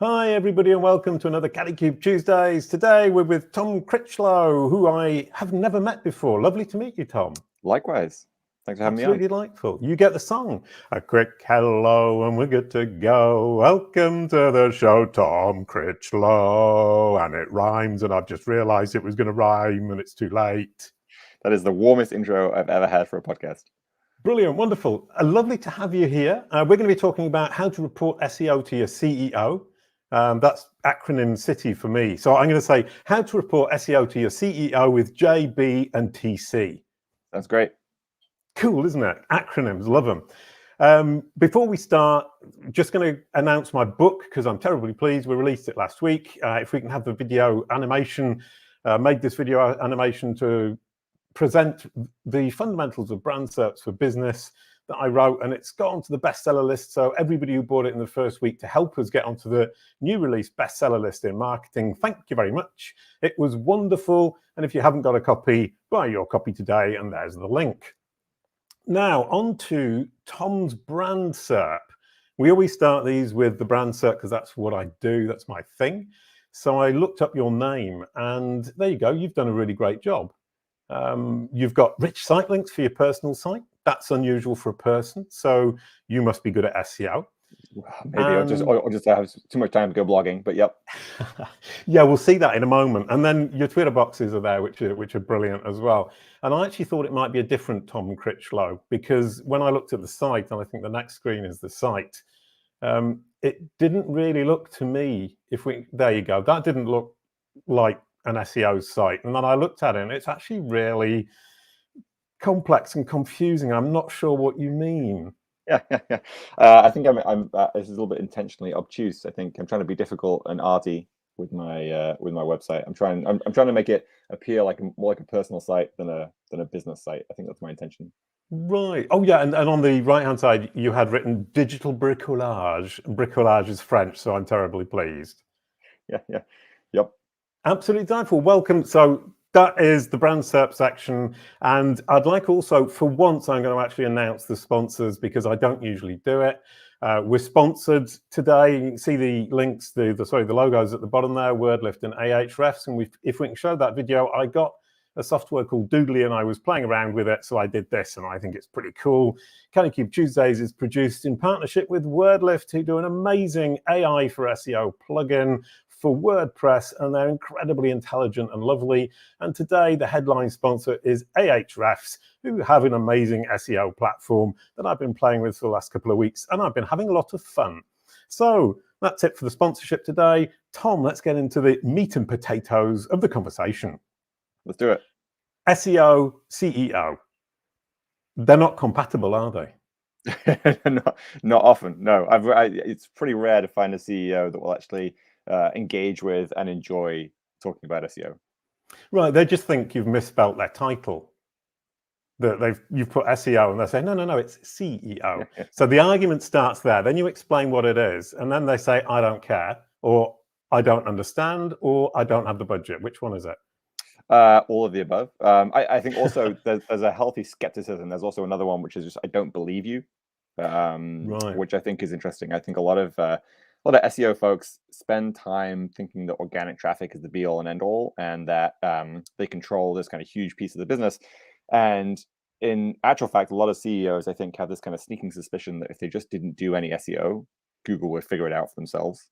Hi, everybody, and welcome to another Kalicube Tuesdays. Today, we're with Tom Critchlow, who I have never met before. Lovely to meet you, Tom. Likewise. Thanks for having me on. Absolutely delightful. You get the song. A quick hello, and we're good to go. Welcome to the show, Tom Critchlow. And it rhymes, and I've just realized it was going to rhyme, and it's too late. That is the warmest intro I've ever had for a podcast. Brilliant, wonderful. Lovely to have you here. We're going to be talking about how to report SEO to your CEO. That's acronym city for me. So I'm going to say how to report SEO to your CEO with J, B, and TC. That's great. Cool, isn't it? Acronyms, love them. Before we start, just going to announce my book because I'm terribly pleased. We released it last week. If we can have the video animation, made this video animation to present the fundamentals of brand SERPs for business that I wrote, and it's got onto the bestseller list. So everybody who bought it in the first week to help us get onto the new release bestseller list in marketing, thank you very much. It was wonderful. And if you haven't got a copy, buy your copy today, and there's the link. Now, on to Tom's brand SERP. We always start these with the brand SERP because that's what I do. That's my thing. So I looked up your name, and there you go. You've done a really great job. You've got rich site links for your personal site. That's unusual for a person. So you must be good at SEO. Maybe I'll just have too much time to go blogging, but yep. Yeah, we'll see that in a moment. And then your Twitter boxes are there, which are brilliant as well. And I actually thought it might be a different Tom Critchlow because when I looked at the site, and I think the next screen is the site, it didn't really look to me, there you go, that didn't look like an SEO site. And then I looked at it and it's actually really complex and confusing. I'm not sure what you mean. Yeah. I think I'm this is a little bit intentionally obtuse. I think I'm trying to be difficult and arty with my website. I'm trying to make it appear more like a personal site than a business site. I think that's my intention. Right. Oh yeah, and on the right hand side you had written digital bricolage. Bricolage is French, so I'm terribly pleased. Yeah. Yep. Absolutely delightful. Welcome. So that is the brand SERP section. And I'd like also, for once, I'm going to actually announce the sponsors because I don't usually do it. We're sponsored today. You can see the links, the logos at the bottom there, WordLift and Ahrefs. And if we can show that video, I got a software called Doodly and I was playing around with it. So I did this and I think it's pretty cool. Kalicube Tuesdays is produced in partnership with WordLift, who do an amazing AI for SEO plugin for WordPress, and they're incredibly intelligent and lovely. And today, the headline sponsor is Ahrefs, who have an amazing SEO platform that I've been playing with for the last couple of weeks, and I've been having a lot of fun. So that's it for the sponsorship today. Tom, let's get into the meat and potatoes of the conversation. Let's do it. SEO, CEO. They're not compatible, are they? Not often, no. It's pretty rare to find a CEO that will actually engage with and enjoy talking about SEO. Right, they just think you've misspelt their title. That you've put SEO and they say, no, it's CEO. So the argument starts there. Then you explain what it is, and then they say, I don't care, or I don't understand, or I don't have the budget. Which one is it? All of the above. I think also there's a healthy skepticism. There's also another one, which is just I don't believe you, right. Which I think is interesting. I think a lot of SEO folks spend time thinking that organic traffic is the be all and end all, and that they control this kind of huge piece of the business. And in actual fact, a lot of CEOs, I think, have this kind of sneaking suspicion that if they just didn't do any SEO, Google would figure it out for themselves.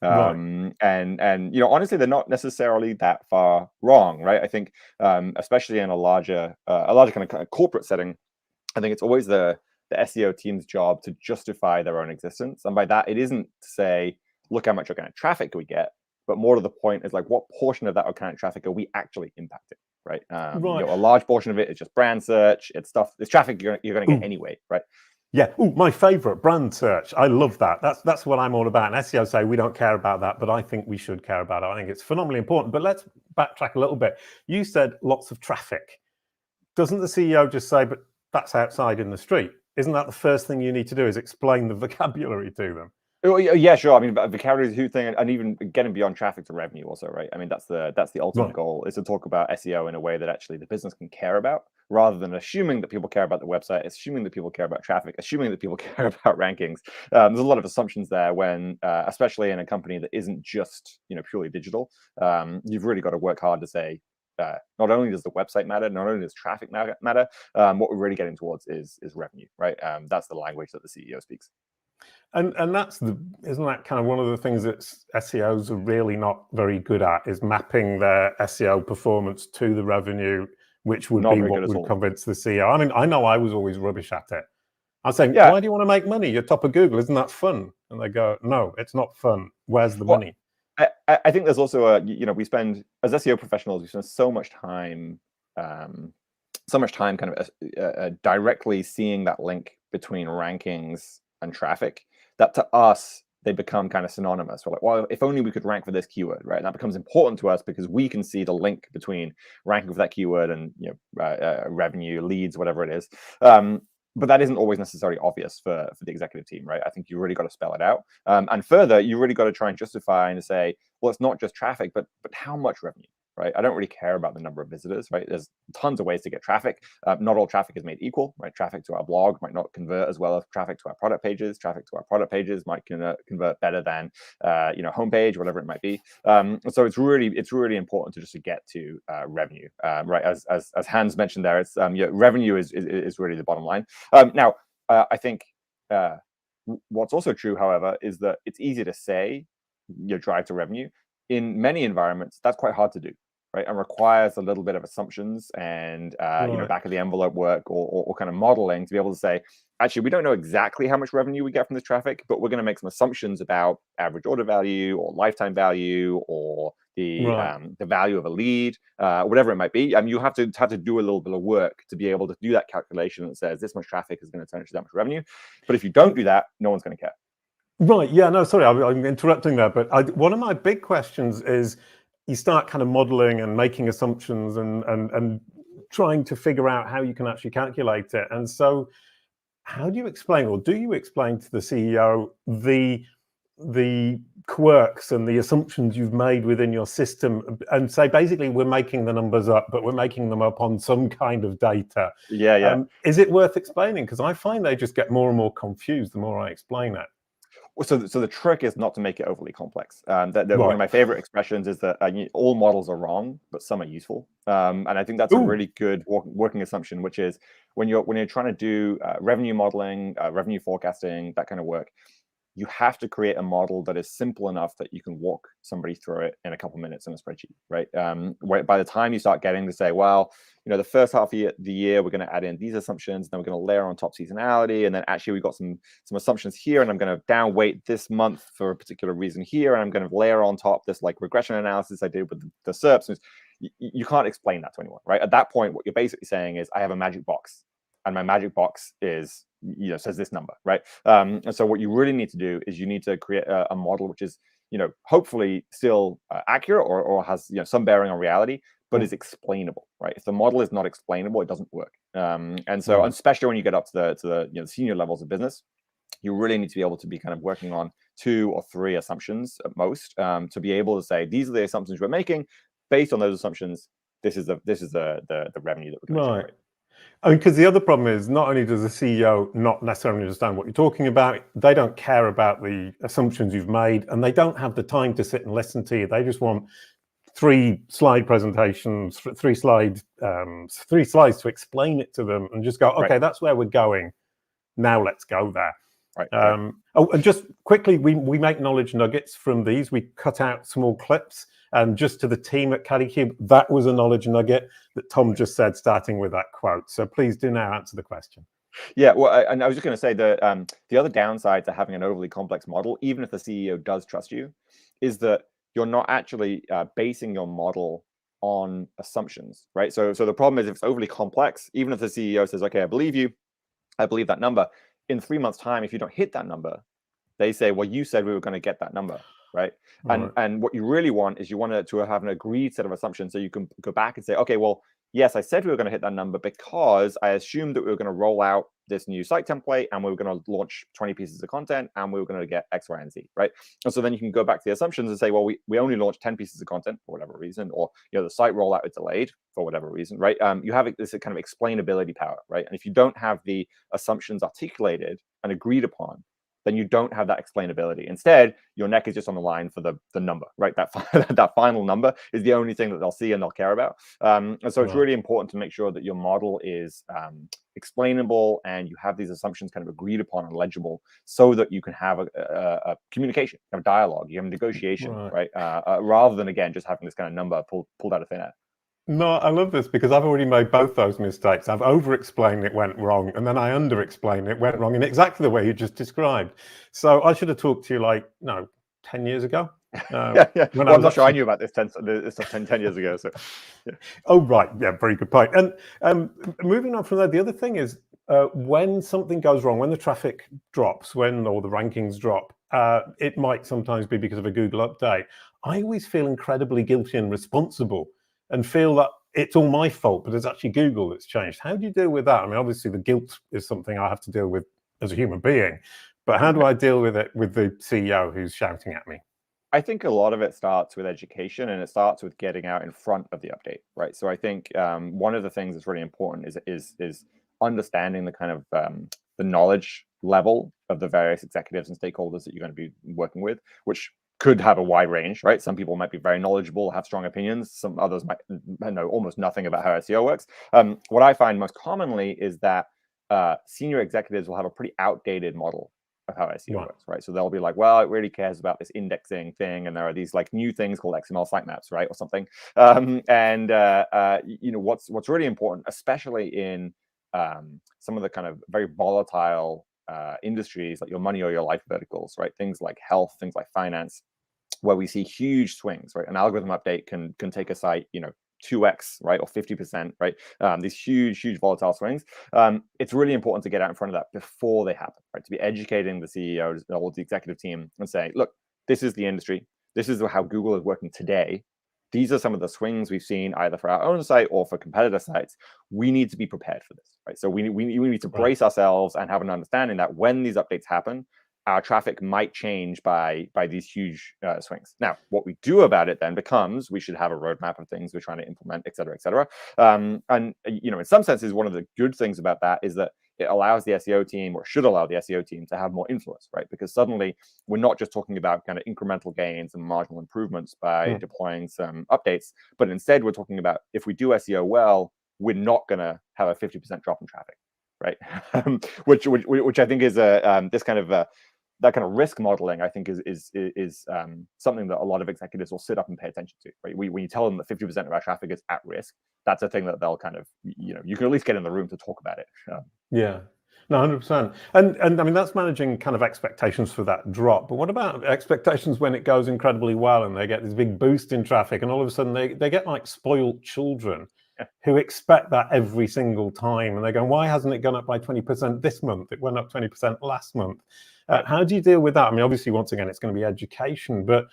Right. And honestly, they're not necessarily that far wrong, right? I think, especially in a larger kind of corporate setting, I think it's always the SEO team's job to justify their own existence. And by that, it isn't to say, look how much organic traffic we get, but more to the point is like, what portion of that organic traffic are we actually impacting, right? Right. A large portion of it is just brand search. It's traffic you're going to get anyway, right? Yeah. Oh, my favorite, brand search. I love that. That's what I'm all about. And SEO say we don't care about that, but I think we should care about it. I think it's phenomenally important. But let's backtrack a little bit. You said lots of traffic. Doesn't the CEO just say, but that's outside in the street? Isn't that the first thing you need to do is explain the vocabulary to them? Oh, yeah, sure. I mean, vocabulary is a huge thing, and even getting beyond traffic to revenue also, right? I mean, that's the ultimate goal, is to talk about SEO in a way that actually the business can care about, rather than assuming that people care about the website, assuming that people care about traffic, assuming that people care about rankings. There's a lot of assumptions there when, especially in a company that isn't just purely digital. You've really got to work hard to say, not only does the website matter, not only does traffic matter, what we're really getting towards is revenue, right? That's the language that the CEO speaks. And isn't that kind of one of the things that SEOs are really not very good at, is mapping their SEO performance to the revenue, which would be what would convince the CEO. I mean, I know I was always rubbish at it. I was saying, why do you want to make money? You're top of Google. Isn't that fun? And they go, no, it's not fun. Where's the money? I think there's also we spend, as SEO professionals, we spend so much time kind of directly seeing that link between rankings and traffic, that to us, they become kind of synonymous. We're like, well, if only we could rank for this keyword, right? And that becomes important to us because we can see the link between ranking for that keyword and revenue, leads, whatever it is. But that isn't always necessarily obvious for the executive team, right? I think you really got to spell it out. And further, you really got to try and justify and to say, well, it's not just traffic, but how much revenue, right? I don't really care about the number of visitors, right? There's tons of ways to get traffic. Not all traffic is made equal, right? Traffic to our blog might not convert as well as traffic to our product pages. Traffic to our product pages might convert better than homepage, whatever it might be. So it's really important to just to get to revenue, right? As Hans mentioned there, it's revenue is really the bottom line. Now, I think what's also true, however, is that it's easy to say drive to revenue. In many environments, that's quite hard to do, right? And requires a little bit of assumptions and back of the envelope work or kind of modeling to be able to say, actually, we don't know exactly how much revenue we get from this traffic, but we're going to make some assumptions about average order value or lifetime value or the value of a lead, whatever it might be. You have to do a little bit of work to be able to do that calculation that says this much traffic is going to turn into that much revenue. But if you don't do that, no one's going to care. Right. Yeah. No, sorry, I'm interrupting there. But one of my big questions is you start kind of modeling and making assumptions and trying to figure out how you can actually calculate it. And so how do you explain, or do you explain to the CEO the quirks and the assumptions you've made within your system and say, basically, we're making the numbers up, but we're making them up on some kind of data? Yeah. Is it worth explaining? Because I find they just get more and more confused the more I explain it. So the trick is not to make it overly complex. One of my favorite expressions is that all models are wrong, but some are useful. And I think that's a really good working assumption, which is when you're trying to do revenue modeling, revenue forecasting, that kind of work, you have to create a model that is simple enough that you can walk somebody through it in a couple of minutes in a spreadsheet, right? By the time you start getting to say, well, the first half of the year, we're going to add in these assumptions, then we're going to layer on top seasonality, and then actually we've got some assumptions here, and I'm going to downweight this month for a particular reason here, and I'm going to layer on top this like regression analysis I did with the SERPs. You can't explain that to anyone, right? At that point, what you're basically saying is, I have a magic box, and my magic box is says this number, right? And so what you really need to do is you need to create a model which is hopefully still accurate or has some bearing on reality, but is explainable, right? If the model is not explainable, it doesn't work. And so especially when you get up to the senior levels of business, you really need to be able to be kind of working on 2 or 3 assumptions at most, to be able to say, these are the assumptions we're making. Based on those assumptions, this is the revenue that we're going to generate. I mean, because the other problem is, not only does the CEO not necessarily understand what you're talking about, they don't care about the assumptions you've made, and they don't have the time to sit and listen to you. They just want 3 slide presentations, 3 slides to explain it to them, and just go, okay, that's where we're going. Now let's go there. Right. And just quickly, we make knowledge nuggets from these. We cut out small clips. And just to the team at Kalicube, that was a knowledge nugget that Tom just said, starting with that quote. So please do now answer the question. Yeah, well, and I was just going to say that the other downside to having an overly complex model, even if the CEO does trust you, is that you're not actually basing your model on assumptions, right? So the problem is, if it's overly complex, even if the CEO says, okay, I believe you, I believe that number, in 3 months' time, if you don't hit that number, they say, well, you said we were going to get that number. Right. And what you really want is you want to have an agreed set of assumptions, so you can go back and say, okay, well, yes, I said we were going to hit that number because I assumed that we were going to roll out this new site template and we were going to launch 20 pieces of content and we were going to get X, Y, and Z, right? And so then you can go back to the assumptions and say, well, we only launched 10 pieces of content for whatever reason, or the site rollout is delayed for whatever reason, right? You have this kind of explainability power, right? And if you don't have the assumptions articulated and agreed upon, then you don't have that explainability. Instead, your neck is just on the line for the number, right? That final number is the only thing that they'll see and they'll care about. And so it's really important to make sure that your model is explainable and you have these assumptions kind of agreed upon and legible, so that you can have a communication, a dialogue, you have a negotiation, right? Rather than, again, just having this kind of number pulled out of thin air. No, I love this because I've already made both those mistakes. I've over-explained it went wrong, and then I under-explained it went wrong in exactly the way you just described. So I should have talked to you 10 years ago. Yeah. Well, I'm not sure I knew about this 10 years ago. So, yeah. Oh, right. Yeah, very good point. And moving on from there, the other thing is when something goes wrong, when the traffic drops, or the rankings drop, it might sometimes be because of a Google update. I always feel incredibly guilty and responsible, and feel that it's all my fault, but it's actually Google that's changed. How do you deal with that? I mean, obviously the guilt is something I have to deal with as a human being, but how do I deal with it with the CEO who's shouting at me? I think a lot of it starts with education, and it starts with getting out in front of the update, right? So I think one of the things that's really important is understanding the kind of the knowledge level of the various executives and stakeholders that you're going to be working with, which could have a wide range, right? Some people might be very knowledgeable, have strong opinions. Some others might know almost nothing about how SEO works. What I find most commonly is that senior executives will have a pretty outdated model of how SEO works, right? So they'll be like, well, it really cares about this indexing thing, and there are these new things called XML sitemaps, right, or something. What's really important, especially in some of the kind of very volatile industries like your money or your life verticals, right? Things like health, things like finance, where we see huge swings, right? An algorithm update can take a site, 2x, right, or 50%, right? These huge volatile swings. It's really important to get out in front of that before they happen, right? To be educating the CEOs or the executive team and saying, look, this is the industry. This is how Google is working today. These are some of the swings we've seen either for our own site or for competitor sites. We need to be prepared for this, right? So we need to brace ourselves and have an understanding that when these updates happen, our traffic might change by these huge swings. Now, what we do about it then becomes, we should have a roadmap of things we're trying to implement, et cetera, et cetera. In some senses, one of the good things about that is that it allows the SEO team, or should allow the SEO team, to have more influence, right? Because suddenly we're not just talking about kind of incremental gains and marginal improvements by deploying some updates, but instead we're talking about, if we do SEO well, we're not going to have a 50% drop in traffic, right? which I think is this kind of that kind of risk modeling, I think, is something that a lot of executives will sit up and pay attention to, right? When you tell them that 50% of our traffic is at risk, that's a thing that they'll kind of, you can at least get in the room to talk about it. Yeah, no, 100%. And I mean, that's managing kind of expectations for that drop. But what about expectations when it goes incredibly well and they get this big boost in traffic, and all of a sudden they get like spoiled children who expect that every single time, and they're going, why hasn't it gone up by 20% this month? It went up 20% last month. How do you deal with that? I mean, obviously, once again, it's going to be education, but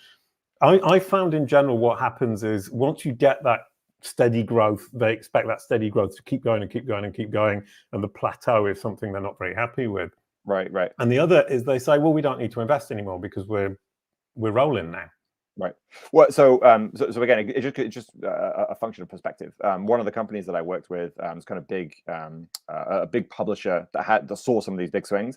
I found in general what happens is once you get that steady growth, they expect that steady growth to keep going and keep going and keep going, and the plateau is something they're not very happy with. Right. And the other is they say, well, we don't need to invest anymore because we're rolling now. Right. Well, so again, it's just a function of perspective. One of the companies that I worked with is kind of big, a big publisher that saw some of these big swings.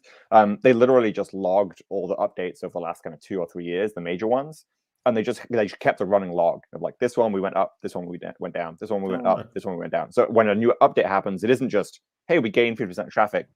They literally just logged all the updates over the last kind of 2 or 3 years, the major ones, and they just kept a running log of like, this one we went up, this one we went down, this one we went up, this one we went down. So when a new update happens, it isn't just, hey, we gained 50% traffic,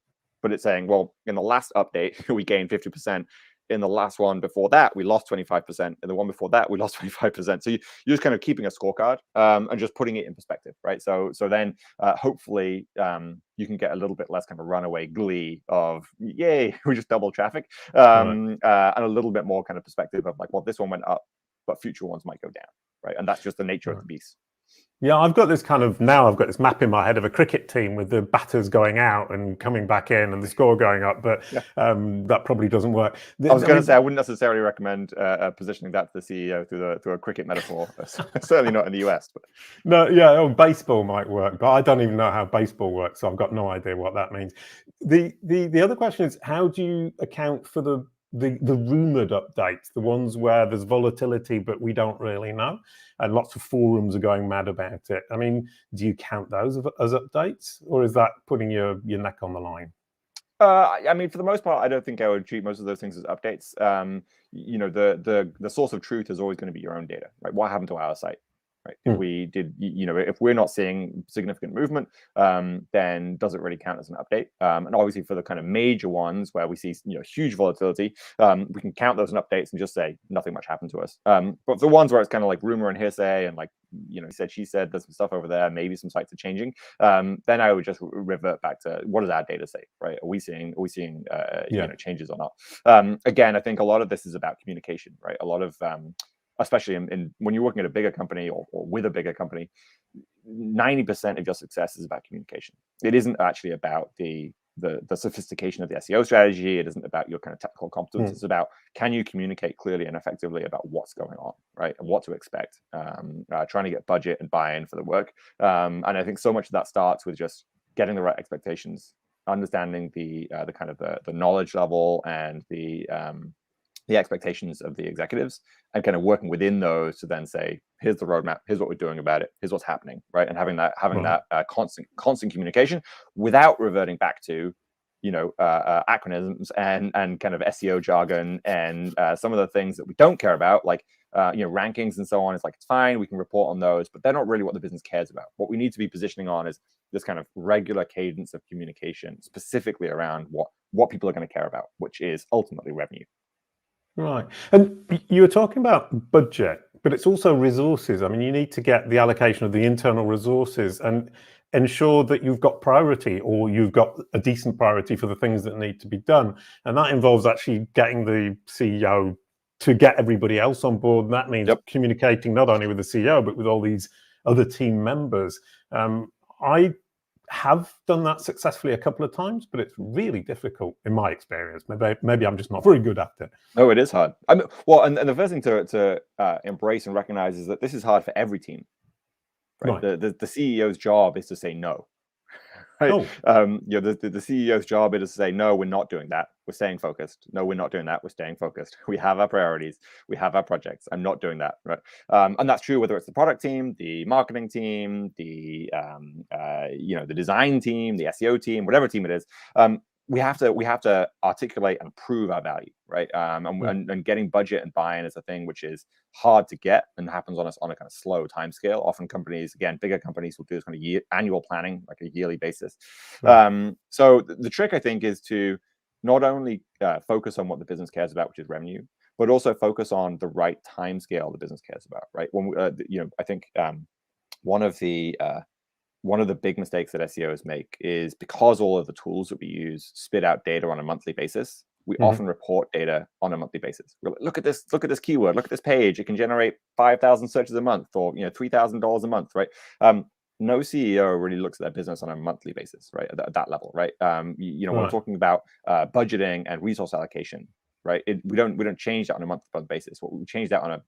but it's saying, well, in the last update we gained 50%. In the last one before that, we lost 25%. In the one before that, we lost 25%. So you're just kind of keeping a scorecard and just putting it in perspective, right? So then hopefully you can get a little bit less kind of runaway glee of, yay, we just doubled traffic, and a little bit more kind of perspective of like, well, this one went up, but future ones might go down, right? And that's just the nature of the beast. Yeah, I've got this map in my head of a cricket team with the batters going out and coming back in and the score going up, but that probably doesn't work. I was going to say, I wouldn't necessarily recommend positioning that to the CEO through a cricket metaphor. Certainly not in the US. But. No, baseball might work, but I don't even know how baseball works, so I've got no idea what that means. The other question is, how do you account for the rumored updates, the ones where there's volatility but we don't really know, and lots of forums are going mad about it? I mean, do you count those as updates, or is that putting your neck on the line? I mean, for the most part, I don't think I would treat most of those things as updates. The source of truth is always going to be your own data, right? What happened to our site? Right. If we did, if we're not seeing significant movement, then does it really count as an update? And obviously for the kind of major ones where we see, huge volatility, we can count those in updates and just say nothing much happened to us. But the ones where it's kind of like rumor and hearsay and like, he said, she said, there's some stuff over there, maybe some sites are changing. Then I would just revert back to what does our data say, right? Are we seeing changes or not? Again, I think a lot of this is about communication, right? A lot of especially in when you're working at a bigger company or with a bigger company, 90% of your success is about communication. It isn't actually about the sophistication of the SEO strategy. It isn't about your kind of technical competence. It's about, can you communicate clearly and effectively about what's going on, right, and what to expect, trying to get budget and buy-in for the work. And I think so much of that starts with just getting the right expectations, understanding the kind of the knowledge level and the expectations of the executives, and kind of working within those to then say, here's the roadmap, here's what we're doing about it, here's what's happening, right? And having that constant communication without reverting back to acronyms and kind of SEO jargon and some of the things that we don't care about, like rankings and so on. It's like, it's fine, we can report on those, but they're not really what the business cares about. What we need to be positioning on is this kind of regular cadence of communication, specifically around what people are going to care about, which is ultimately revenue. Right. And you were talking about budget, but it's also resources. I mean, you need to get the allocation of the internal resources and ensure that you've got priority, or you've got a decent priority for the things that need to be done. And that involves actually getting the CEO to get everybody else on board. And that means communicating not only with the CEO, but with all these other team members. I have done that successfully a couple of times, but it's really difficult in my experience. Maybe I'm just not very good at it. No, it is hard. I mean, well, and the first thing to embrace and recognize is that this is hard for every team. Right? The CEO's job is to say no. Right? Oh. The CEO's job is to say, no, we're not doing that. We're staying focused. No, we're not doing that. We're staying focused. We have our priorities. We have our projects. I'm not doing that. Right. And that's true whether it's the product team, the marketing team, the design team, the SEO team, whatever team it is. We have to articulate and prove our value, right? And getting budget and buy-in is a thing which is hard to get and happens on a kind of slow time scale. Often companies, again, bigger companies will do this kind of annual planning, like a yearly basis. So the trick, I think, is to not only focus on what the business cares about, which is revenue, but also focus on the right time scale the business cares about, right? When I think one of the big mistakes that SEOs make is, because all of the tools that we use spit out data on a monthly basis, we often report data on a monthly basis. We're like, look at this keyword, look at this page. It can generate 5,000 searches a month, or $3,000 a month, right? No CEO really looks at their business on a monthly basis, right? At that level, right? When we're talking about budgeting and resource allocation, right? We don't change that on a month-to-month basis. What we change that on a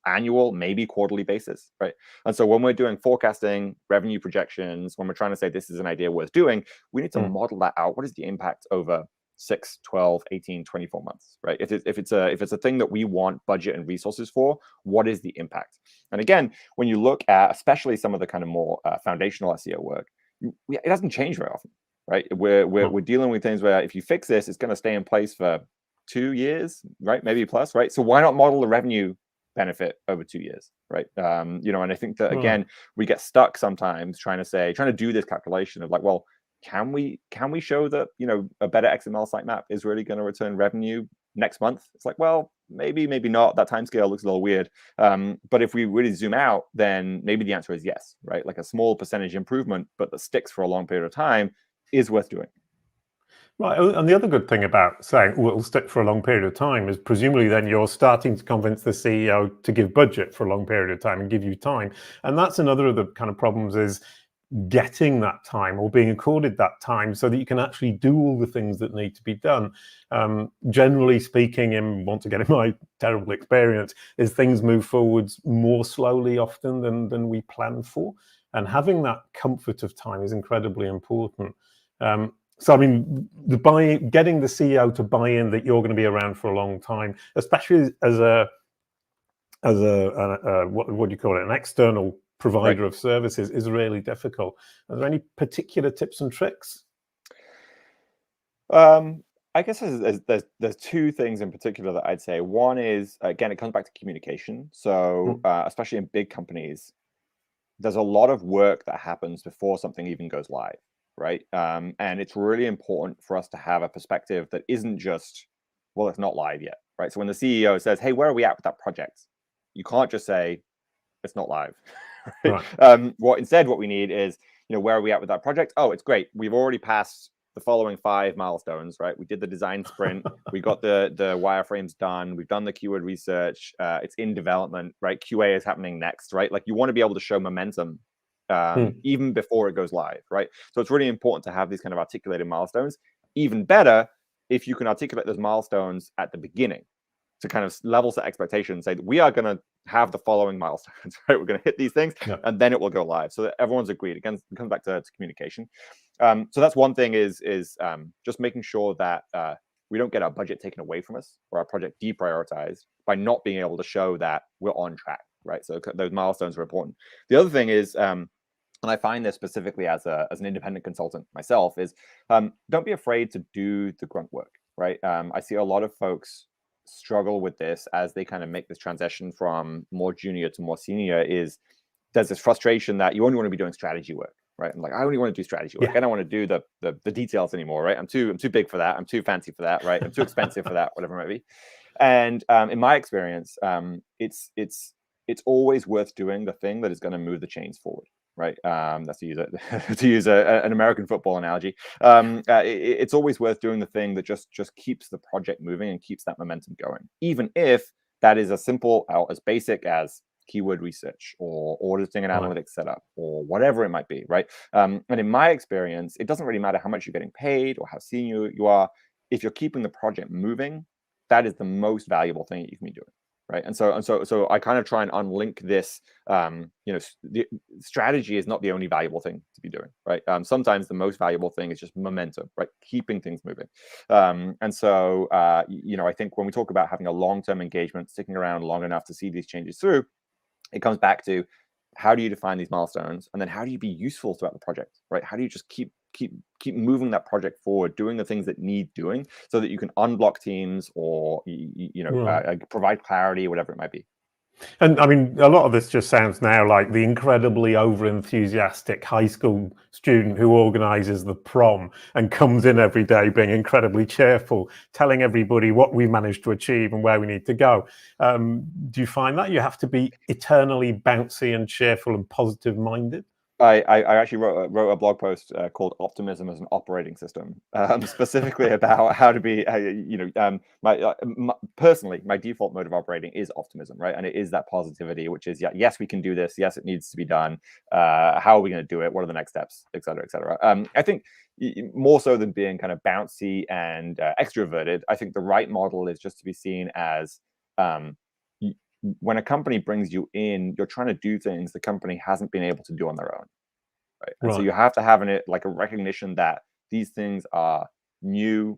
annual, maybe quarterly basis, right? And so when we're doing forecasting, revenue projections, when we're trying to say this is an idea worth doing, we need to model that out. What is the impact over 6, 12, 18, 24 months, right? If it's a thing that we want budget and resources for, what is the impact? And again, when you look at especially some of the kind of more foundational SEO work, it doesn't change very often, right? We're dealing with things where if you fix this, it's going to stay in place for 2 years, right? Maybe plus, right? So why not model the revenue benefit over 2 years, right? And I think that again, we get stuck sometimes trying to do this calculation of like, well, can we show that a better XML sitemap is really going to return revenue next month? It's like, well, maybe not. That timescale looks a little weird. But if we really zoom out, then maybe the answer is yes, right? Like a small percentage improvement, but that sticks for a long period of time, is worth doing. Right, and the other good thing about saying, oh, it'll stick for a long period of time is presumably then you're starting to convince the CEO to give budget for a long period of time and give you time. And that's another of the kind of problems is getting that time or being accorded that time so that you can actually do all the things that need to be done. Generally speaking, and once again, in my terrible experience, is things move forwards more slowly often than we plan for. And having that comfort of time is incredibly important. So, I mean, getting the CEO to buy in that you're going to be around for a long time, especially as what do you call it, an external provider of services, is really difficult. Are there any particular tips and tricks? I guess there's two things in particular that I'd say. One is, again, it comes back to communication. So especially in big companies, there's a lot of work that happens before something even goes live. Right. And it's really important for us to have a perspective that isn't just, well, it's not live yet. Right. So when the CEO says, hey, where are we at with that project? You can't just say it's not live. Right? What we need is, where are we at with that project? Oh, it's great. We've already passed the following 5 milestones. Right. We did the design sprint. We got the wireframes done. We've done the keyword research. It's in development. Right. QA is happening next. Right. Like you want to be able to show momentum even before it goes live, right? So it's really important to have these kind of articulated milestones. Even better if you can articulate those milestones at the beginning to kind of level set expectations, say that we are going to have the following milestones, right? We're going to hit these things and then it will go live so that everyone's agreed. Again, it comes back to communication. So that's one thing is just making sure that we don't get our budget taken away from us or our project deprioritized by not being able to show that we're on track, right? So those milestones are important. The other thing is, and I find this specifically as an independent consultant myself, is don't be afraid to do the grunt work, right? I see a lot of folks struggle with this as they kind of make this transition from more junior to more senior. There's this frustration that you only want to be doing strategy work, right? I'm like, I only want to do strategy work. I don't want to do the details anymore, right? I'm too big for that. I'm too fancy for that, right? I'm too expensive for that, whatever it might be. And in my experience, it's always worth doing the thing that is going to move the chains forward. Right, that's to use an American football analogy. It's always worth doing the thing that just keeps the project moving and keeps that momentum going, even if that is as simple as basic as keyword research or auditing and analytics setup or whatever it might be. Right, and in my experience, it doesn't really matter how much you're getting paid or how senior you are. If you're keeping the project moving, that is the most valuable thing that you can be doing. Right. And so I kind of try and unlink this, the strategy is not the only valuable thing to be doing. Right. Sometimes the most valuable thing is just momentum, right? Keeping things moving. And so, I think when we talk about having a long-term engagement, sticking around long enough to see these changes through, it comes back to how do you define these milestones? And then how do you be useful throughout the project? Right. How do you just keep moving that project forward, doing the things that need doing so that you can unblock teams or, provide clarity, whatever it might be. And I mean, a lot of this just sounds now like the incredibly over-enthusiastic high school student who organizes the prom and comes in every day being incredibly cheerful, telling everybody what we managed to achieve and where we need to go. Do you find that you have to be eternally bouncy and cheerful and positive-minded? I actually wrote a blog post called"Optimism as an Operating System," specifically about how to be, personally, my default mode of operating is optimism, right? And it is that positivity, which is, yes, we can do this. Yes, it needs to be done. How are we going to do it? What are the next steps, et cetera, et cetera. I think more so than being kind of bouncy and extroverted, I think the right model is just to be seen as, when a company brings you in, you're trying to do things the company hasn't been able to do on their own, right? And so you have to have a recognition that these things are new,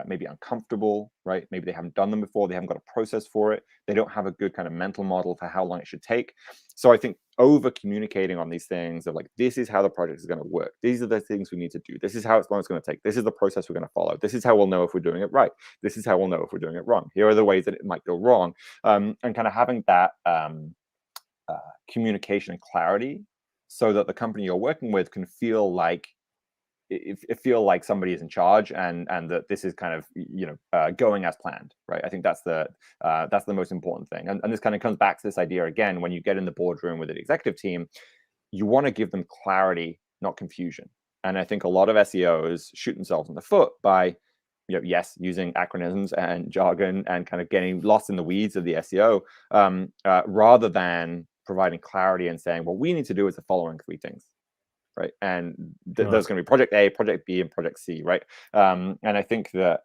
maybe uncomfortable, right? Maybe they haven't done them before. They haven't got a process for it. They don't have a good kind of mental model for how long it should take. So I think over communicating on these things of this is how the project is going to work. These are the things we need to do. This is how long it's going to take. This is the process we're going to follow. This is how we'll know if we're doing it right. This is how we'll know if we're doing it wrong. Here are the ways that it might go wrong. And kind of having that communication and clarity so that the company you're working with can feel like somebody is in charge and that this is kind of going as planned, right? I think that's the most important thing, and this kind of comes back to this idea again. When you get in the boardroom with an executive team, you want to give them clarity, not confusion, And I think a lot of SEOs shoot themselves in the foot by, yes, using acronyms and jargon and kind of getting lost in the weeds of the SEO, rather than providing clarity and saying, what we need to do is the following 3 things, right? And there's going to be project A, project B, and project C, right? And I think that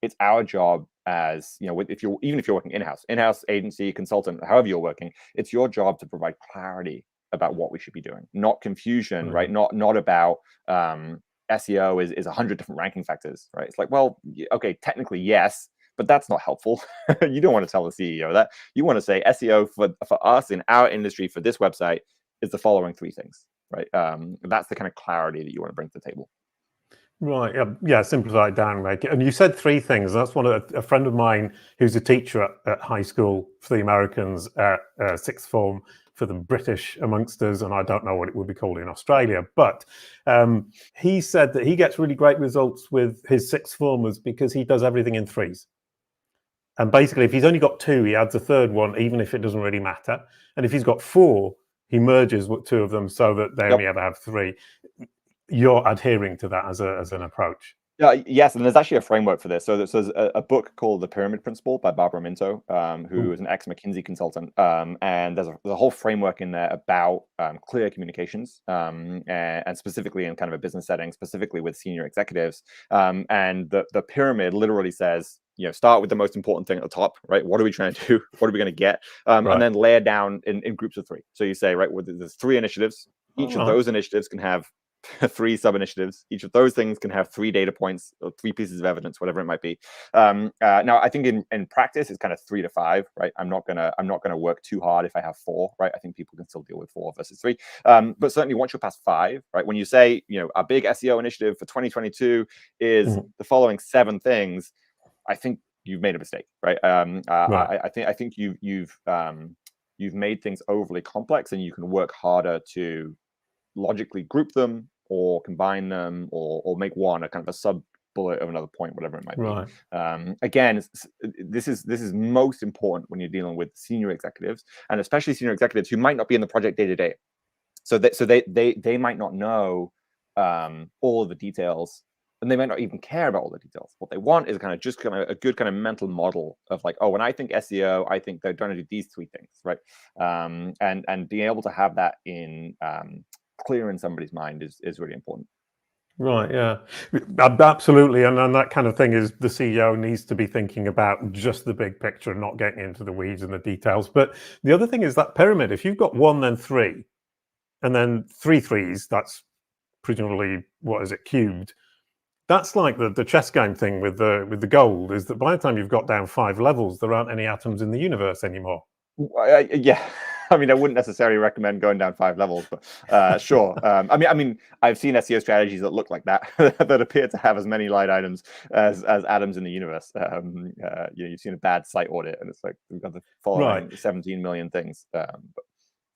it's our job as, even if you're working in-house agency, consultant, however you're working, it's your job to provide clarity about what we should be doing, not confusion, right? Not about SEO is 100 different ranking factors, right? It's like, well, okay, technically yes, but that's not helpful. You don't want to tell the CEO that. You want to say SEO for us in our industry for this website is the following 3 things, right? That's the kind of clarity that you want to bring to the table. Right. Yeah. Simplify it down, make it. And you said 3 things. That's one of a friend of mine who's a teacher at high school for the Americans, sixth form for the British amongst us, and I don't know what it would be called in Australia. But he said that he gets really great results with his sixth formers because he does everything in 3s. And basically, if he's only got 2, he adds a 3rd one, even if it doesn't really matter. And if he's got 4, he merges with 2 of them so that they only ever have 3. You're adhering to that as an approach. Yes, and there's actually a framework for this. So there's a book called The Pyramid Principle by Barbara Minto, who is an ex-McKinsey consultant. And there's a whole framework in there about clear communications, and specifically in kind of a business setting, specifically with senior executives. And the pyramid literally says, start with the most important thing at the top, right? What are we trying to do? What are we going to get? And then layer down in groups of 3. So you say, right, well, there's 3 initiatives. Each of those initiatives can have 3 sub-initiatives. Each of those things can have 3 data points or 3 pieces of evidence, whatever it might be. Now, I think in practice, it's kind of 3 to 5, right? I'm not gonna work too hard if I have 4, right? I think people can still deal with 4 versus 3. But certainly once you're past 5, right? When you say, our big SEO initiative for 2022 is the following 7 things, I think you've made a mistake, right? I think you've made things overly complex, and you can work harder to logically group them or combine them or make one a kind of a sub bullet of another point, whatever it might be. Again, this is most important when you're dealing with senior executives, and especially senior executives who might not be in the project day to day. So they might not know all of the details, and they might not even care about all the details. What they want is just a good kind of mental model of like, oh, when I think SEO, I think they're trying to do these 3 things, right? And being able to have that in clear in somebody's mind is really important. Right. Yeah, absolutely. And that kind of thing is the CEO needs to be thinking about just the big picture and not getting into the weeds and the details. But the other thing is that pyramid, if you've got 1, then 3, and then 3 3s, that's presumably, what is it, cubed? That's like the chess game thing with the gold, is that by the time you've got down 5 levels, there aren't any atoms in the universe anymore. Yeah. I mean, I wouldn't necessarily recommend going down 5 levels, but sure. I mean, I've seen SEO strategies that look like that, that appear to have as many light items as atoms in the universe. You've seen a bad site audit, and it's like we've got the following 17 million things.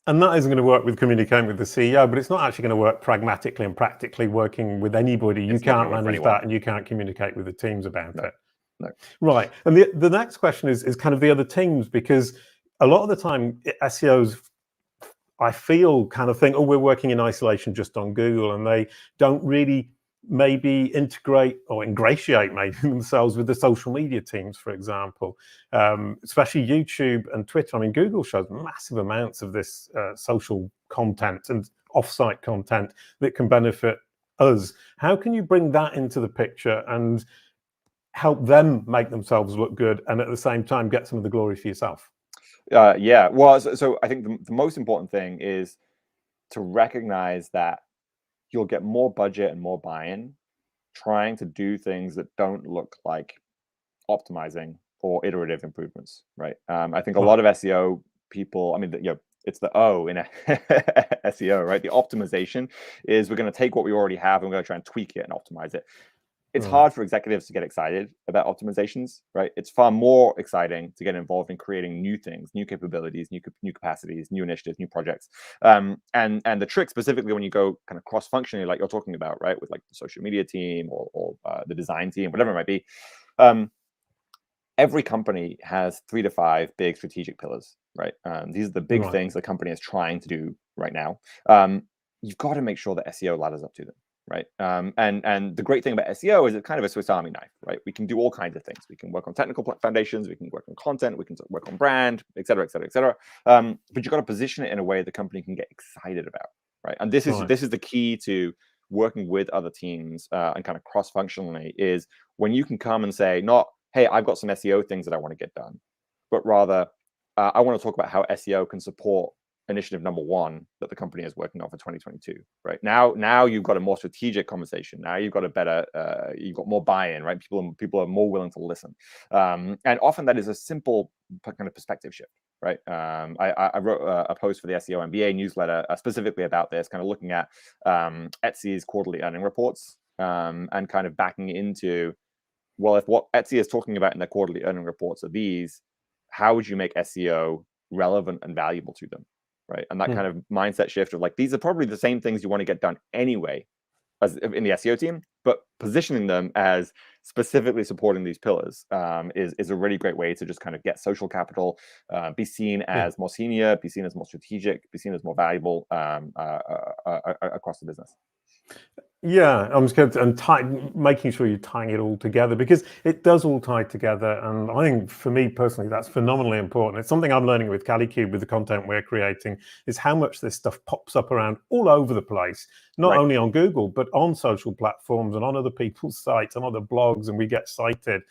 And that isn't going to work with communicating with the CEO, but it's not actually going to work pragmatically and practically working with anybody. You can't manage that, and you can't communicate with the teams about it. No. Right. And the next question is kind of the other teams, because a lot of the time SEOs, I feel, kind of think, oh, we're working in isolation just on Google, and they don't really maybe integrate or ingratiate maybe themselves with the social media teams, for example, especially YouTube and Twitter. I mean, Google shows massive amounts of this social content and offsite content that can benefit us. How can you bring that into the picture and help them make themselves look good, and at the same time get some of the glory for yourself? Yeah, well, so I think the most important thing is to recognize that you'll get more budget and more buy-in trying to do things that don't look like optimizing or iterative improvements, right? I think a lot of SEO people, I mean, it's the O in SEO, right? The optimization is we're going to take what we already have and we're going to try and tweak it and optimize it. It's hard for executives to get excited about optimizations, right? It's far more exciting to get involved in creating new things, new capabilities, new capacities, new initiatives, new projects. And the trick, specifically when you go kind of cross-functionally, like you're talking about, right, with like the social media team or the design team, whatever it might be, every company has 3 to 5 big strategic pillars, right? These are the big things the company is trying to do right now. You've got to make sure that SEO ladders up to them. right? And the great thing about SEO is it's kind of a Swiss Army knife, right? We can do all kinds of things. We can work on technical foundations, we can work on content, we can work on brand, et cetera, et cetera, et cetera. But you've got to position it in a way the company can get excited about, right? And this is the key to working with other teams and kind of cross-functionally, is when you can come and say, not, hey, I've got some SEO things that I want to get done, but rather, I want to talk about how SEO can support initiative number one that the company is working on for 2022. Right now, you've got a more strategic conversation. Now you've got a better, you've got more buy-in. Right, people are more willing to listen, and often that is a simple kind of perspective shift. Right, I wrote a post for the SEO MBA newsletter specifically about this, kind of looking at Etsy's quarterly earning reports and kind of backing into, well, if what Etsy is talking about in their quarterly earning reports are these, how would you make SEO relevant and valuable to them, right? And that kind of mindset shift of like, these are probably the same things you want to get done anyway as in the SEO team, but positioning them as specifically supporting these pillars is a really great way to just kind of get social capital, be seen as more senior, be seen as more strategic, be seen as more valuable across the business. Yeah, I'm scared, and making sure you're tying it all together, because it does all tie together. And I think for me personally, that's phenomenally important. It's something I'm learning with Kalicube, with the content we're creating, is how much this stuff pops up around all over the place, not only on Google, but on social platforms and on other people's sites and other blogs, and we get cited.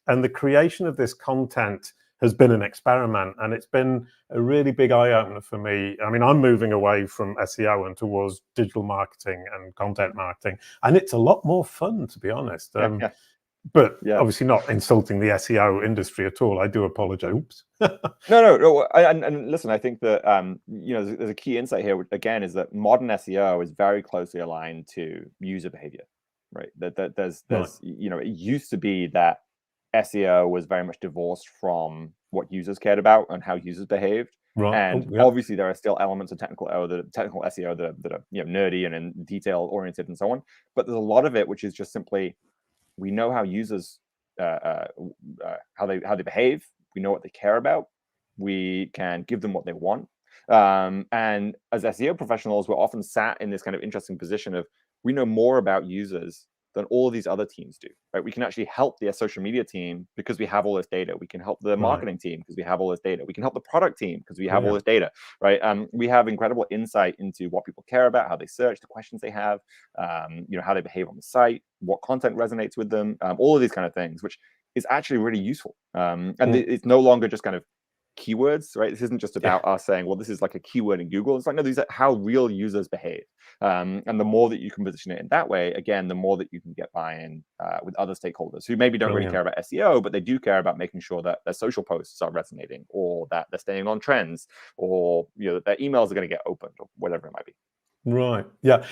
And the creation of this content has been an experiment, and it's been a really big eye-opener for me. I mean, I'm moving away from SEO and towards digital marketing and content marketing, and it's a lot more fun, to be honest. But obviously not insulting the SEO industry at all. I do apologize. Oops. No. And listen, I think that there's a key insight here, which, again, is that modern SEO is very closely aligned to user behavior, right? That there's it used to be that SEO was very much divorced from what users cared about and how users behaved. And obviously there are still elements of technical SEO that are nerdy and detail oriented and so on. But there's a lot of it which is just simply, we know how users how they behave. We know what they care about. We can give them what they want. And as SEO professionals, we're often sat in this kind of interesting position of, we know more about users than all of these other teams do, right? We can actually help the social media team because we have all this data. We can help the marketing team because we have all this data. We can help the product team because we have all this data, right? We have incredible insight into what people care about, how they search, the questions they have, how they behave on the site, what content resonates with them, all of these kind of things, which is actually really useful. And it's no longer just kind of keywords, right? This isn't just about us saying, well, this is like a keyword in Google. It's like, no, these are how real users behave. And the more that you can position it in that way, again, the more that you can get buy-in with other stakeholders who maybe don't really care about SEO, but they do care about making sure that their social posts are resonating, or that they're staying on trends, or that their emails are going to get opened, or whatever it might be. Right. Yeah.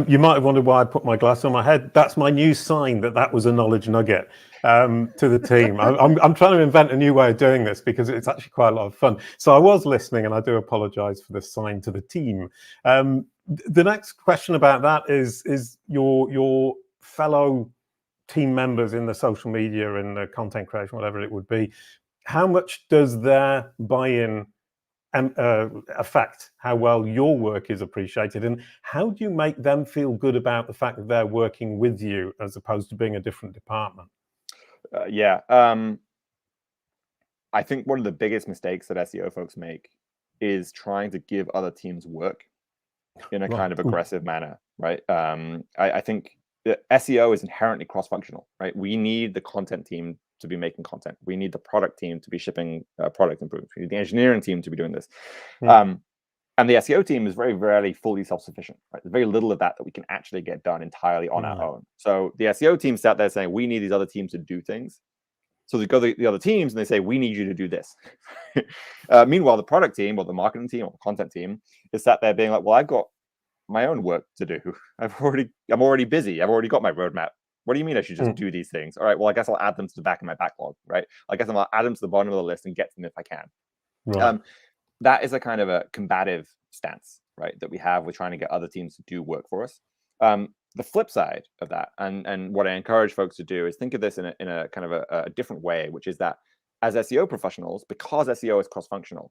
You might have wondered why I put my glass on my head. That's my new sign that was a knowledge nugget to the team. I'm trying to invent a new way of doing this because it's actually quite a lot of fun. So I was listening, and I do apologize for the sign to the team. The next question about that is your fellow team members in the social media and the content creation, whatever it would be. How much does their buy-in affect how well your work is appreciated, and how do you make them feel good about the fact that they're working with you as opposed to being a different department? I think one of the biggest mistakes that SEO folks make is trying to give other teams work in a kind of aggressive manner, right? I think SEO is inherently cross-functional, right? We need the content team to be making content. We need the product team to be shipping product improvements. We need the engineering team to be doing this. And the SEO team is very rarely fully self-sufficient, right? There's very little of that we can actually get done entirely on our own. So the SEO team sat there saying, we need these other teams to do things. So they go to the other teams and they say, we need you to do this. Meanwhile, the product team or the marketing team or the content team is sat there being like, well, I've got my own work to do. I'm already busy. I've already got my roadmap. What do you mean I should just do these things? All right, well, I guess I'll add them to the back of my backlog, right? I guess I'll add them to the bottom of the list and get them if I can. Right. That is a kind of a combative stance, right, that we have with trying to get other teams to do work for us. The flip side of that, and what I encourage folks to do, is think of this in a kind of a different way, which is that as SEO professionals, because SEO is cross-functional,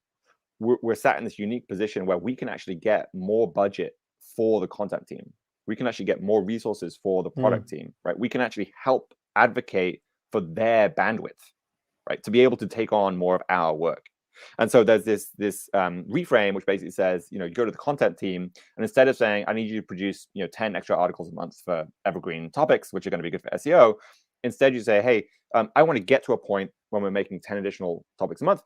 we're sat in this unique position where we can actually get more budget for the content team we can actually get more resources for the product team, right? We can actually help advocate for their bandwidth, right? To be able to take on more of our work. And so there's this reframe, which basically says, you go to the content team, and instead of saying, I need you to produce, 10 extra articles a month for evergreen topics, which are going to be good for SEO, instead you say, hey, I want to get to a point when we're making 10 additional topics a month.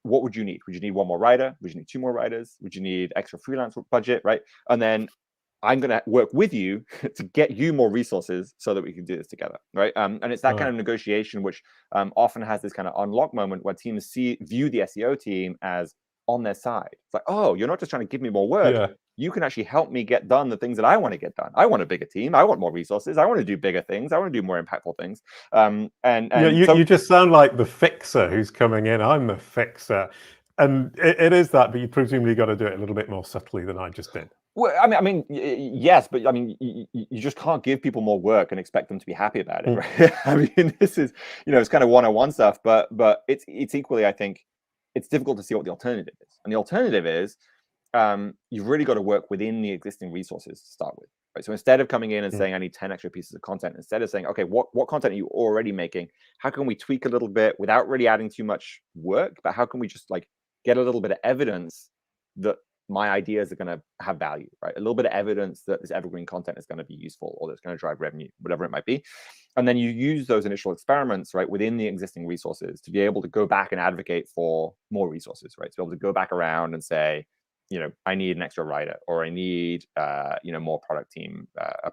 What would you need? Would you need one more writer? Would you need 2 more writers? Would you need extra freelance budget, right? And then I'm going to work with you to get you more resources so that we can do this together, right? And it's that kind of negotiation which often has this kind of unlock moment where teams view the SEO team as on their side. It's like, oh, you're not just trying to give me more work. Yeah. You can actually help me get done the things that I want to get done. I want a bigger team. I want more resources. I want to do bigger things. I want to do more impactful things. You just sound like the fixer who's coming in. I'm the fixer. And it is that, but you presumably got to do it a little bit more subtly than I just did. Well, I mean, yes, but I mean, you just can't give people more work and expect them to be happy about it, right? I mean, this is, it's kind of one-on-one stuff, but it's equally, I think, it's difficult to see what the alternative is. And the alternative is, you've really got to work within the existing resources to start with, right? So instead of coming in and saying, I need 10 extra pieces of content, instead of saying, okay, what content are you already making? How can we tweak a little bit without really adding too much work? But how can we just get a little bit of evidence that my ideas are going to have value, right? A little bit of evidence that this evergreen content is going to be useful or that's going to drive revenue, whatever it might be. And then you use those initial experiments, right, within the existing resources to be able to go back and advocate for more resources, right? To be able to go back around and say, I need an extra writer, or I need, more product team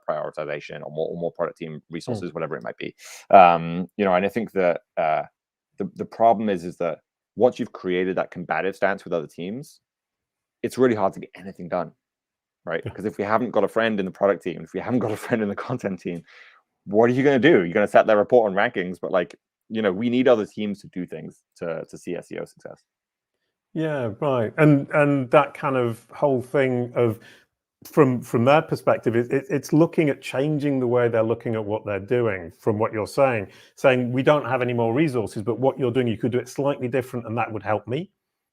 prioritization, or more product team resources, whatever it might be. And I think that the problem is that once you've created that combative stance with other teams, it's really hard to get anything done, right? Because if we haven't got a friend in the product team, if we haven't got a friend in the content team, what are you going to do? You're going to set their report on rankings, but we need other teams to do things to see SEO success. Yeah, right. And that kind of whole thing of from their perspective, it's looking at changing the way they're looking at what they're doing. From what you're saying we don't have any more resources, but what you're doing, you could do it slightly different, and that would help me.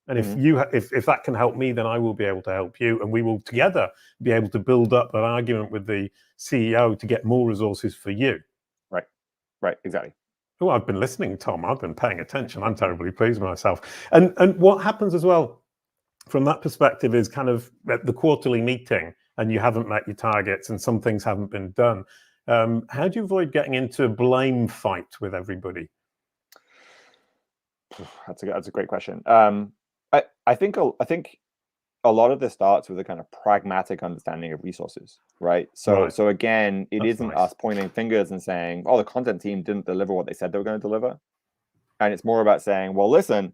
And if that can help me, then I will be able to help you, and we will together be able to build up an argument with the CEO to get more resources for you. Right, exactly. Oh, I've been listening, Tom. I've been paying attention. I'm terribly pleased with myself. And what happens as well from that perspective is kind of at the quarterly meeting, and you haven't met your targets, and some things haven't been done. How do you avoid getting into a blame fight with everybody? That's a great question. I think a lot of this starts with a kind of pragmatic understanding of resources, right? So again, it isn't us pointing fingers and saying, oh, the content team didn't deliver what they said they were going to deliver. And it's more about saying, well, listen,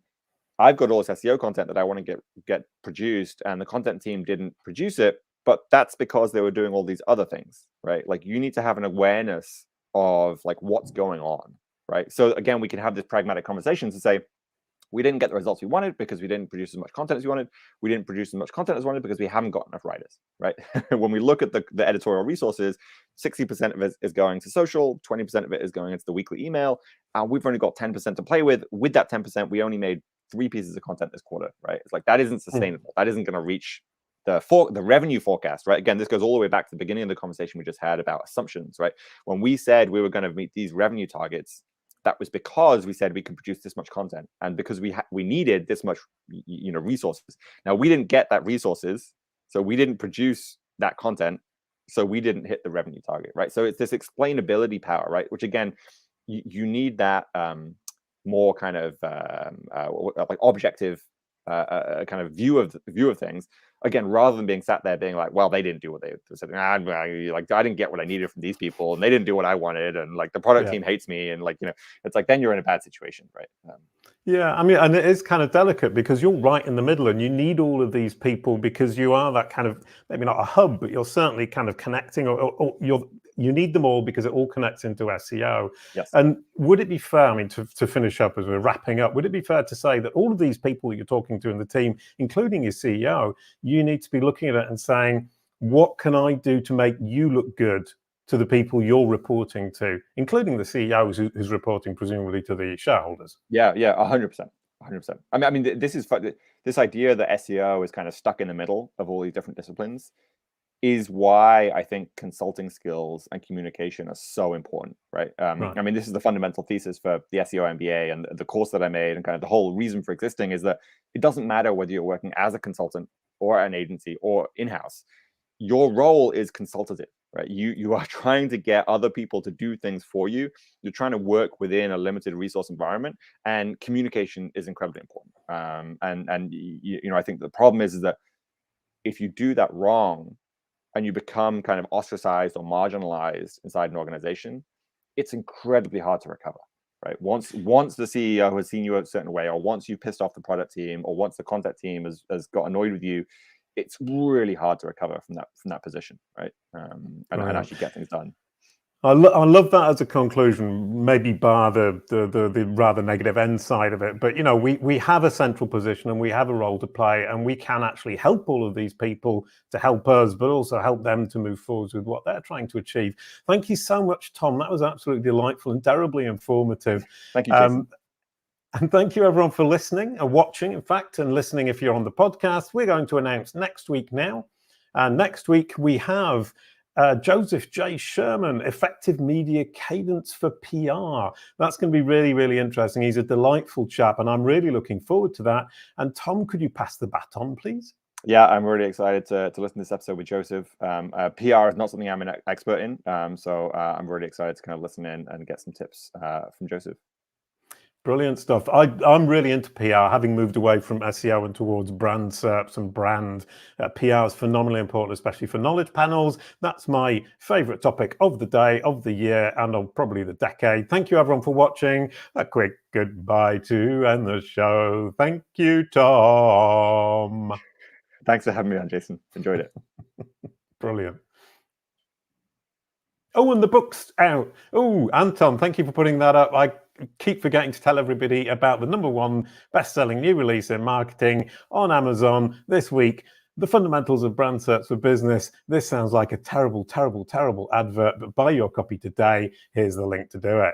I've got all this SEO content that I want to get produced, and the content team didn't produce it, but that's because they were doing all these other things, right? You need to have an awareness of what's going on, right? So again, we can have this pragmatic conversation to say, we didn't get the results we wanted because we didn't produce as much content as we wanted. We didn't produce as much content as we wanted because we haven't got enough writers, right? When we look at the editorial resources, 60% of it is going to social, 20% of it is going into the weekly email, and we've only got 10% to play with. With that 10%, we only made 3 pieces of content this quarter, right? It's that isn't sustainable. That isn't going to reach the revenue forecast, right? Again, this goes all the way back to the beginning of the conversation we just had about assumptions, right? When we said we were going to meet these revenue targets, that was because we said we could produce this much content, and because we needed this much, resources. Now, we didn't get that resources, so we didn't produce that content, so we didn't hit the revenue target, right? So it's this explainability power, right? Which again, you need that more kind of objective kind of view of things. Again, rather than being sat there being like, well, they didn't do what they said. I didn't get what I needed from these people, and they didn't do what I wanted, and the product team hates me, and it's then you're in a bad situation, right? Yeah, I mean, and it is kind of delicate because you're right in the middle, and you need all of these people because you are that kind of, maybe not a hub, but you're certainly kind of connecting, or you need them all because it all connects into SEO. Yes. And would it be fair, I mean, to finish up as we're wrapping up, would it be fair to say that all of these people that you're talking to in the team, including your CEO, you need to be looking at it and saying, what can I do to make you look good to the people you're reporting to, including the CEOs who's reporting presumably to the shareholders? Yeah, 100%. 100%. I mean, this idea that SEO is kind of stuck in the middle of all these different disciplines is why I think consulting skills and communication are so important, right? Right. I mean, this is the fundamental thesis for the SEO MBA and the course that I made, and kind of the whole reason for existing is that it doesn't matter whether you're working as a consultant or an agency or in-house. Your role is consultative, right? You are trying to get other people to do things for you. You're trying to work within a limited resource environment, and communication is incredibly important. And you know, I think the problem is that if you do that wrong, and you become kind of ostracized or marginalized inside an organization, it's incredibly hard to recover, right? Once the CEO has seen you a certain way, or once you've pissed off the product team, or once the content team has got annoyed with you, it's really hard to recover from that position, right? And actually get things done. I love that as a conclusion, maybe bar the rather negative end side of it. But, you know, we have a central position and we have a role to play, and we can actually help all of these people to help us, but also help them to move forwards with what they're trying to achieve. Thank you so much, Tom. That was absolutely delightful and terribly informative. Thank you, Jason. And thank you, everyone, for listening and watching, in fact, and listening if you're on the podcast. We're going to announce next week now. And next week we have Joseph J. Sherman, Effective Media Cadence for PR. That's going to be really, really interesting. He's a delightful chap, and I'm really looking forward to that. And Tom, could you pass the baton, please? Yeah, I'm really excited to listen to this episode with Joseph. PR is not something I'm an expert in, so I'm really excited to kind of listen in and get some tips from Joseph. Brilliant stuff. I'm really into PR, having moved away from SEO and towards brand SERPs and brand. PR is phenomenally important, especially for knowledge panels. That's my favorite topic of the day, of the year, and of probably the decade. Thank you, everyone, for watching. A quick goodbye to end the show. Thank you, Tom. Thanks for having me on, Jason. Enjoyed it. Brilliant. Oh, and the book's out. Oh, Anton, thank you for putting that up. I keep forgetting to tell everybody about the #1 best-selling new release in marketing on Amazon this week, The Fundamentals of Brand Search for Business. This sounds like a terrible, terrible, terrible advert, but buy your copy today. Here's the link to do it.